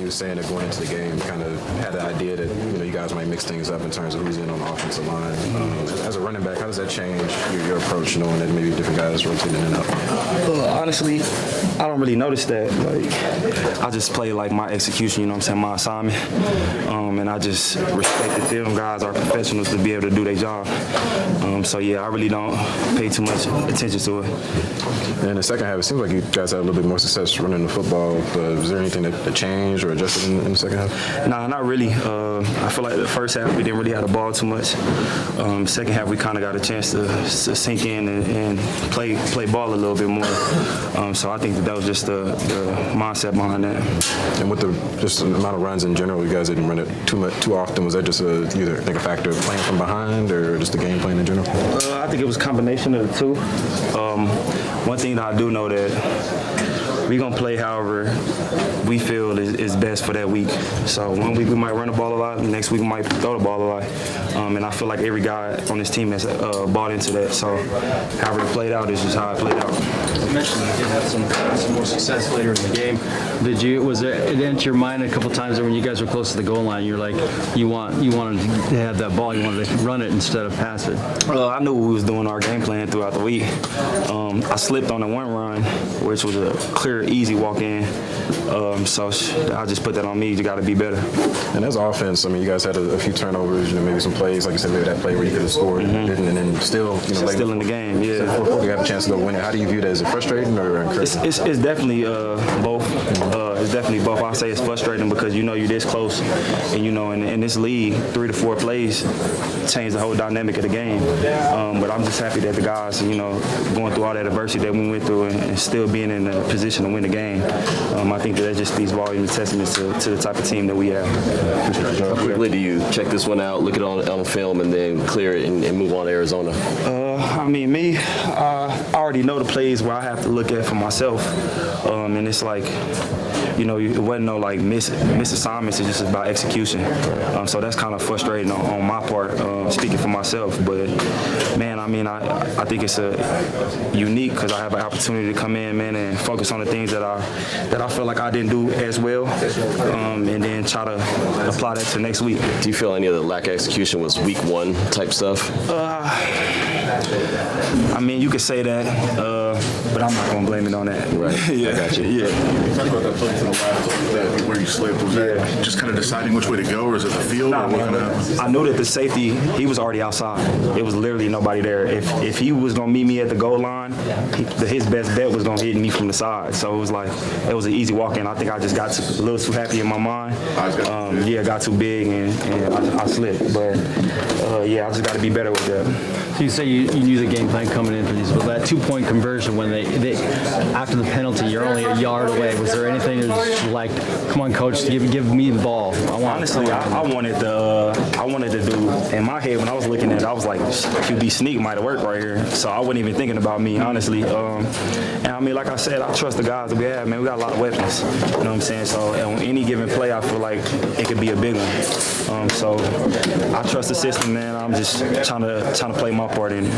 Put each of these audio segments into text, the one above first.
he was saying that going into the game, kind of had the idea that you guys might mix things up in terms of who's in on the offensive line. As a running back, how does that change your approach, knowing that maybe different guys rotating in and out? Honestly, I don't really notice that. Like, I just play like my execution. You know what I'm saying? My assignment, and I just respect the film guys are professionals to be able to do their job. So yeah, I really don't pay too much attention to it. And in the second half, it seems like you guys had a little bit more success running the football. But was there anything that changed or adjusted in the second half? Nah, not really. I feel like the first half we didn't really have the ball too much. Second half we kind of got a chance to sink in and play ball a little bit more. So I think that was just the mindset behind that. And with just the amount of runs in general, you guys didn't run it too often. Was that just either a factor of playing from behind or just the game plan in general? I think it was a combination of the two. One thing that I do know that we're going to play however we feel is best for that week. So one week we might run the ball a lot, the next week we might throw the ball a lot. And I feel like every guy on this team has bought into that. So however it played out is just how it played out. You mentioned you did have some more success later in the game. Was it into your mind a couple times when you guys were close to the goal line, you're like, you wanted to have that ball, you wanted to run it instead of pass it? I knew we was doing our game plan throughout the week. I slipped on the one run, which was a clear, easy walk in. So I just put that on me. You got to be better. And as offense, I mean, you guys had a few turnovers, maybe some plays, like you said, maybe that play where you could have scored, and then still, still in the game. Yeah. So you have a chance to go win it. How do you view that? Is it frustrating or encouraging? It's definitely both. It's definitely both. I say it's frustrating because you're this close, and in this league, 3 to 4 plays change the whole dynamic of the game. But I'm just happy that the guys, going through all that adversity that we went through and still being in a position to win the game. I think that just speaks volumes and testaments to the type of team that we have. How quickly do you check this one out, look it on film, and then clear it and move on to Arizona? I already know the plays where I have to look at for myself, and it's like, it wasn't no like miss assignments. It's just about execution. So that's kind of frustrating on my part, speaking for myself. But man, I think it's unique because I have an opportunity to come in, man, and focus on the things that I feel like I didn't do as well, and then try to apply that to next week. Do you feel any of the lack of execution was week 1 type stuff? You could say that, but I'm not going to blame it on that. Right. Yeah. I got you. Yeah. You talked about that play to the left, where you slipped. Was that just kind of deciding which way to go, or is it the field? I knew that the safety, he was already outside. It was literally nobody there. If he was going to meet me at the goal line, his best bet was going to hit me from the side. So it was an easy walk-in. I think I just got a little too happy in my mind. I got too big and I slipped. But, I just got to be better with that. So you say you knew the game plan coming in for these, but that 2-point conversion when they after the penalty, you're only a yard away. Was there anything that was like, come on, coach, give me the ball? Honestly, I wanted to do, in my head when I was looking at it, I was like, QB sneak might have worked right here. So I wasn't even thinking about me, honestly. And like I said, I trust the guys that we have, man. We got a lot of weapons. You know what I'm saying? So on any given play, I feel like it could be a big one. So I trust the system, man. I'm just trying to play my part in it.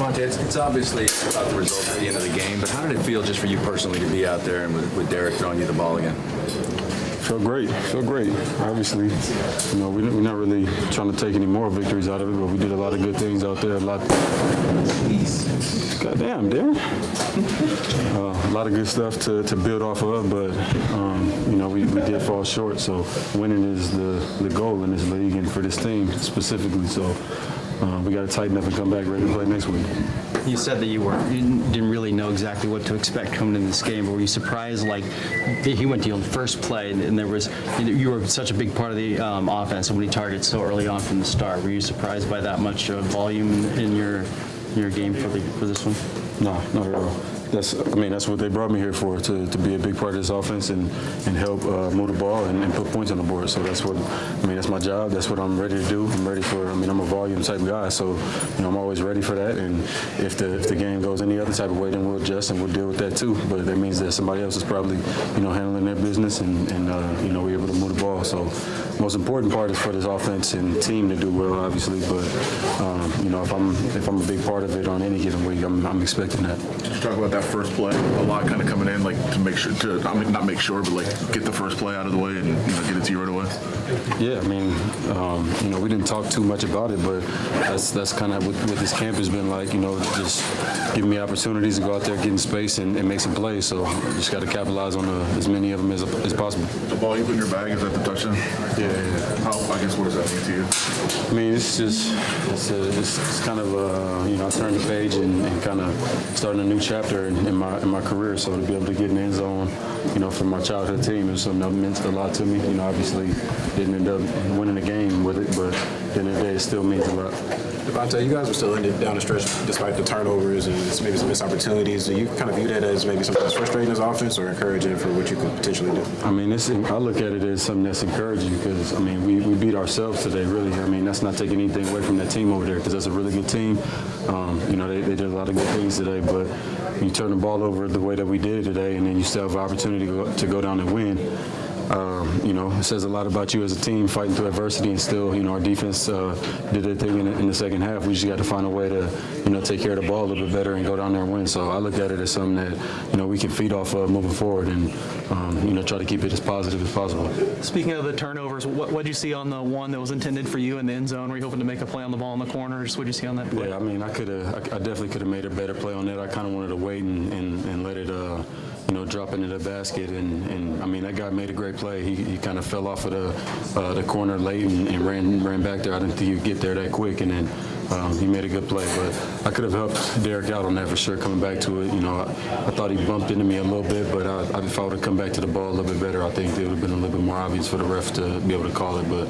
Davante, it's obviously about the result at the end of the game, but how did it feel just for you personally to be out there and with Derek throwing you the ball again? Feel great. Obviously, we're not really trying to take any more victories out of it, but we did a lot of good things out there. Goddamn, Darren. A lot of good stuff to build off of, but we did fall short. So winning is the goal in this league and for this team specifically. So we got to tighten up and come back ready to play next week. You said that you didn't really know exactly what to expect coming in this game, but were you surprised, like, he went to you on the first play and there was, you were such a big part of the offense and when he targets so early on from the start, were you surprised by that much volume in your game for this one? No, not at all. That's what they brought me here for, to be a big part of this offense and help move the ball and put points on the board. So that's that's my job. That's what I'm ready to do. I'm ready for, I'm a volume type guy. So, I'm always ready for that. And if the game goes any other type of way, then we'll adjust and we'll deal with that too. But that means that somebody else is probably, handling their business and we're able to move the ball. So most important part is for this offense and team to do well, obviously. But, if I'm a big part of it on any given week, I'm expecting that. Did you talk about that that first play a lot, kind of coming in like to make sure not make sure, but like get the first play out of the way and get it to you right away? Yeah, I mean, we didn't talk too much about it, but that's kind of what this camp has been like. Just giving me opportunities to go out there, get in space, and make some plays. So just got to capitalize on as many of them as possible. The ball you put in your bag, is that the touchdown? Yeah. I guess what does that mean to you? I mean, it's kind of I turned the page and kind of starting a new chapter in my career. So to be able to get in the end zone, from my childhood team is something that meant a lot to me. Obviously didn't end up winning the game with it, but at the end of the day, it still means a lot. Davante, you guys were still in it down the stretch despite the turnovers and maybe some missed opportunities. Do you kind of view that as maybe something that's frustrating as offense or encouraging for what you could potentially do? I mean, I look at it as something that's encouraging because, we beat ourselves today, really. I mean, that's not taking anything away from that team over there because that's a really good team. They did a lot of good things today, but you turn the ball over the way that we did today and then you still have an opportunity to go down and win. It says a lot about you as a team fighting through adversity, and still, our defense did their thing in the second half. We just got to find a way to, take care of the ball a little bit better and go down there and win. So I look at it as something that, we can feed off of moving forward and, try to keep it as positive as possible. Speaking of the turnovers, what did you see on the one that was intended for you in the end zone? Were you hoping to make a play on the ball in the corner? Just what did you see on that play? Yeah, I mean, I definitely could have made a better play on that. I kind of wanted to wait and let it, drop into the basket. And I mean, that guy made a great play. He kind of fell off of the corner late and ran back there. I didn't think he would get there that quick. And then he made a good play. But I could have helped Derek out on that for sure, coming back to it. I thought he bumped into me a little bit, but if I would have come back to the ball a little bit better, I think it would have been a little bit more obvious for the ref to be able to call it. But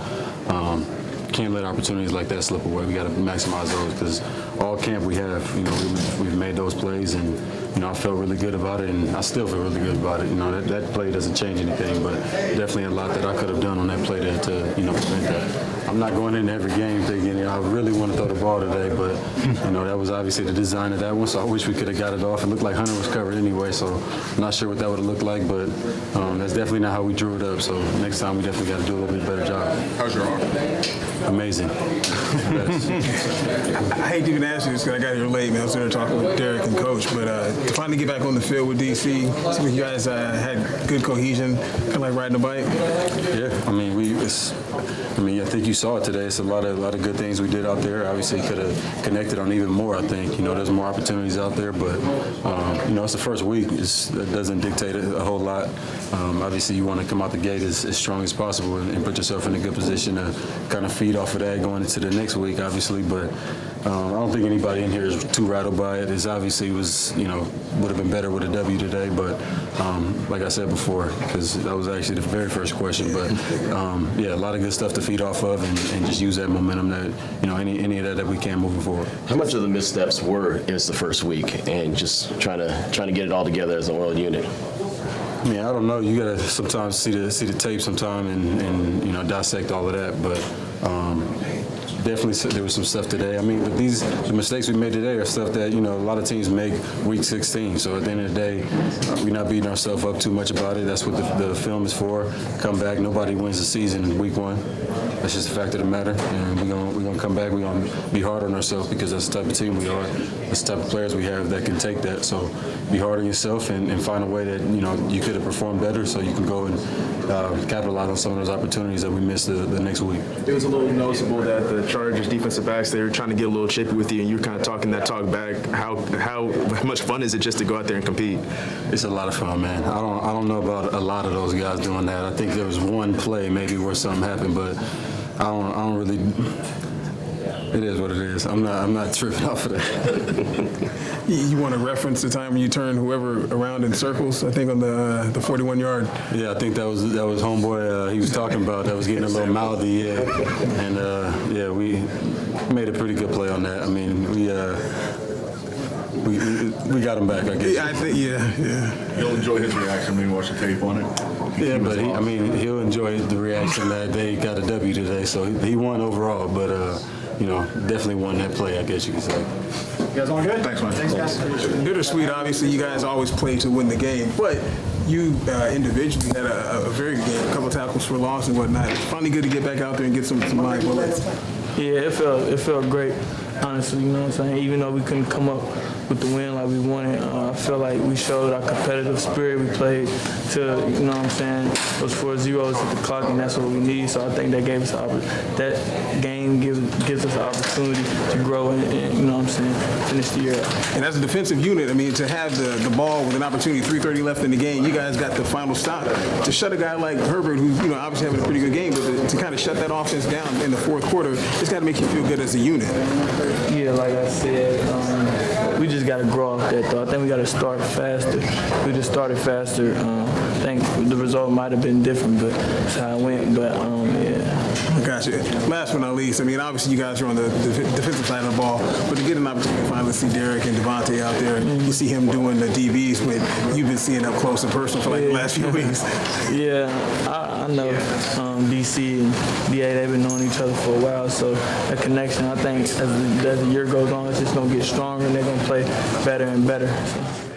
can't let opportunities like that slip away. We got to maximize those because all camp we have, we've made those plays and, I felt really good about it and I still feel really good about it. That play doesn't change anything, but definitely a lot that I could have done on that play to prevent that. I'm not going into every game thinking, I really want to throw the ball today, but, that was obviously the design of that one, so I wish we could have got it off. It looked like Hunter was covered anyway, so I'm not sure what that would have looked like, but that's definitely not how we drew it up, so next time we definitely got to do a little bit better job. How's your arm? Amazing. I hate to even ask you this because I got here late, man. I was there talking with Derek and Coach, but to finally get back on the field with DC, seems like you guys had good cohesion, kind of like riding a bike. Yeah, I mean, I think you saw it today. It's a lot of good things we did out there. Obviously, could have connected on even more. I think there's more opportunities out there, but it's the first week. That doesn't dictate a whole lot. Obviously, you want to come out the gate as strong as possible and put yourself in a good position to kind of feed off of that going into the next week, obviously. But I don't think anybody in here is too rattled by it. It obviously was, would have been better with a W today. But like I said before, because that was actually the very first question. But a lot of good stuff to feed off of and just use that momentum that, any of that we can moving forward. How much of the missteps were in the first week and just trying to get it all together as an oiled unit? I mean, I don't know. You gotta sometimes see the tape sometime and dissect all of that. But definitely there was some stuff today. I mean, but the mistakes we made today are stuff that a lot of teams make week 16. So at the end of the day, we're not beating ourselves up too much about it. That's what the film is for. Come back. Nobody wins the season in week 1. That's just a fact of the matter. And we're gonna come back. We're gonna be hard on ourselves because that's the type of team we are. That's the type of players we have that can take that. So be hard on yourself and find a way that you could have performed better, so you can go and capitalize on some of those opportunities that we missed the next week. It was a little noticeable that the Chargers defensive backs, they were trying to get a little chippy with you, and you were kind of talking that talk back. How much fun is it just to go out there and compete? It's a lot of fun, man. I don't know about a lot of those guys doing that. I think there was one play maybe where something happened, but I don't really. It is what it is. I'm not tripping off of that. You want to reference the time when you turned whoever around in circles, I think on the 41-yard. Yeah, I think that was homeboy he was talking about. That was getting a little mouthy, yeah. And we made a pretty good play on that. I mean, we got him back, I guess. Yeah, I think, yeah. You'll enjoy his reaction when you watch the tape on it. Yeah, but he'll enjoy the reaction that they got a W today. So he won overall, but definitely won that play, I guess you could say. You guys all good? Thanks, man. Thanks, guys. Bittersweet, obviously, you guys always play to win the game, but you individually had a very good game, a couple tackles for loss and whatnot. It's finally good to get back out there and get some live bullets. Yeah, it felt great, honestly, you know what I'm saying? Even though we couldn't come up with the win like we wanted. I feel like we showed our competitive spirit. We played to, you know what I'm saying, those 4 zeros at the clock, and that's what we need. So I think that gave us that game gives us an opportunity to grow and you know what I'm saying, finish the year out. And as a defensive unit, I mean, to have the ball with an opportunity, 3:30 left in the game, you guys got the final stop to shut a guy like Herbert, who's obviously having a pretty good game, but to kind of shut that offense down in the fourth quarter, it's got to make you feel good as a unit. Yeah, like I said, we just got to grow off that, though. I think we got to start faster. We just started faster. I think the result might have been different, but that's how it went. But, yeah. Gotcha. Last but not least, I mean, obviously you guys are on the defensive side of the ball, but to get an opportunity to finally see Derek and Davante out there, you see him doing the DBs, but you've been seeing up close and personal for like the last few weeks. Yeah, I know DC and DA, they've been knowing each other for a while, so that connection, I think, as the year goes on, it's just going to get stronger and they're going to play better and better. So.